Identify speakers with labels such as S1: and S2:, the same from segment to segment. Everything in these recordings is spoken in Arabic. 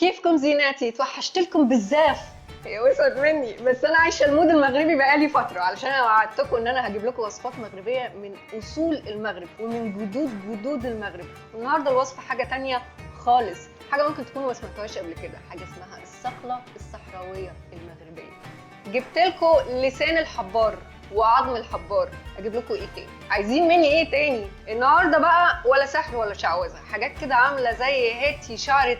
S1: كيفكم زيناتي؟ توحشتلكم بزاف. هي وصلت مني، بس انا عايشه المود المغربي بقالي فتره، علشان انا وعدتكم ان انا هجيب لكم وصفات مغربيه من اصول المغرب ومن جدود المغرب. والنهارده الوصفه حاجه تانية خالص، حاجه ممكن تكونوا ما سمعتوهاش قبل كده، حاجه اسمها الصقله الصحراويه المغربيه. جبت لكم لسان الحبار وعظم الحبار. اجيب لكم ايه تاني؟ عايزين مني ايه تاني النهارده بقى؟ ولا سحر ولا شعوذه، حاجات كده عامله زي هاتي شعره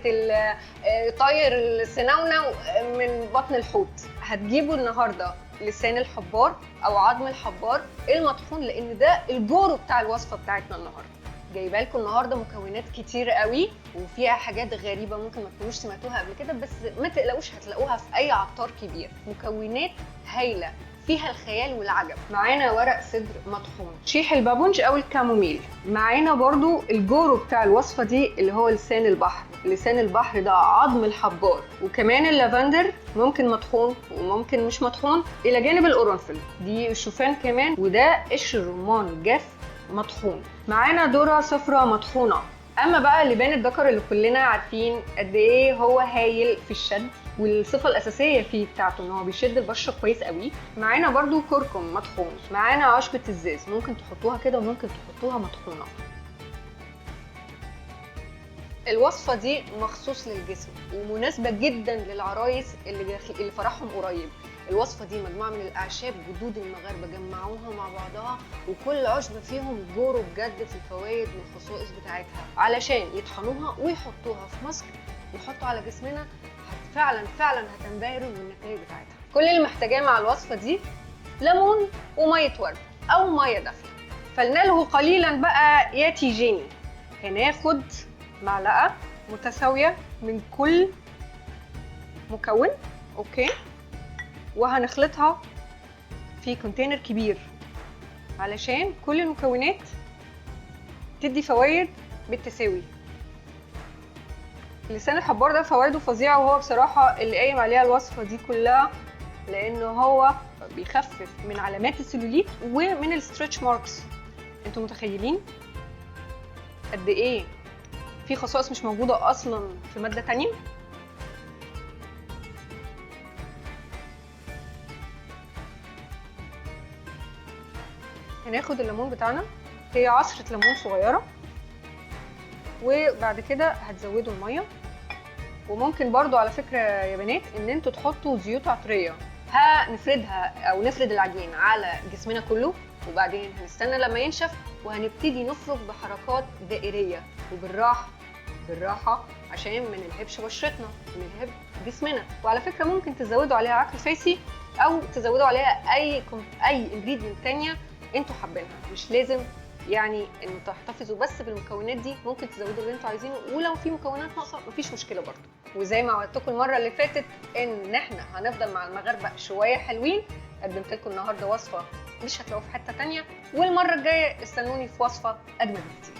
S1: طاير السناونه من بطن الحوت. هتجيبوا النهارده لسان الحبار او عظم الحبار المطحون، لان ده الجورو بتاع الوصفه بتاعتنا النهارده. جايبه لكم النهارده مكونات كتير قوي وفيها حاجات غريبه ممكن ما تكونوش سمعتوها قبل كده، بس ما تقلقوش هتلاقوها في اي عطار كبير. مكونات هايله فيها الخيال والعجب. معانا ورق صدر مطحون، شيح البابونج او الكاموميل. معانا برضو الجورو بتاع الوصفه دي اللي هو لسان البحر. لسان البحر ده عظم الحبار، وكمان اللافندر ممكن مطحون وممكن مش مطحون، الى جانب القرنفل دي الشوفان كمان، وده قشر الرمان الجاف مطحون. معانا ذره صفراء مطحونه. اما بقى لبان الذكر اللي كلنا عارفين قد ايه هو هايل في الشد، والصفه الاساسيه فيه بتاعته ان هو بيشد البشره كويس قوي. معانا برضو كركم مطحون. معانا عشبه الزيت، ممكن تحطوها كده وممكن تحطوها مطحونه. الوصفه دي مخصوص للجسم ومناسبه جدا للعرايس اللي فرحهم قريب. الوصفه دي مجموعه من الاعشاب جدود المغاربه جمعوها مع بعضها، وكل عشبه فيهم جورو بجد في الفوائد والخصائص بتاعتها، علشان يطحنوها ويحطوها في ماسك يحطوا على جسمنا. فعلا هتنبهروا بالنتائج بتاعتها. كل اللي محتاجاه مع الوصفه دي ليمون وميه ورد او ميه دافيه. فلنلهو قليلا بقى يا تيجيني. هناخد معلقه متساويه من كل مكون، اوكي، وهنخلطها في كونتينر كبير علشان كل المكونات تدي فوائد بالتساوي. لسان الحبار ده فوائده فظيعه، وهو بصراحه اللي قايم عليها الوصفه دي كلها، لانه هو بيخفف من علامات السلوليت ومن الستريتش ماركس. انتوا متخيلين قد ايه في خصائص مش موجوده اصلا في ماده تانية؟ هناخد الليمون بتاعنا، هي عصره ليمون صغيره، وبعد كده هتزودوا الميه. وممكن برضو على فكره يا بنات ان انتوا تحطوا زيوت عطريه. هنفردها او نفرد العجين على جسمنا كله، وبعدين هنستنى لما ينشف وهنبتدي نفرك بحركات دائريه بالراحه عشان ما نلهبش بشرتنا ونلهب جسمنا. وعلى فكره ممكن تزودوا عليها عقل فاسي او تزودوا عليها اي انجريدينت تانية انتوا حابينها، مش لازم يعني ان تحتفظوا بس بالمكونات دي، ممكن تزودوا اللي انتوا عايزينه، ولو في مكونات ناقصه مفيش مشكله برضه. وزي ما وعدتكم المره اللي فاتت ان احنا هنفضل مع المغاربه شويه حلوين، قدمت لكم النهارده وصفه مش هتلاقوها في حته تانية، والمره الجايه استنوني في وصفه اجمل بكتير.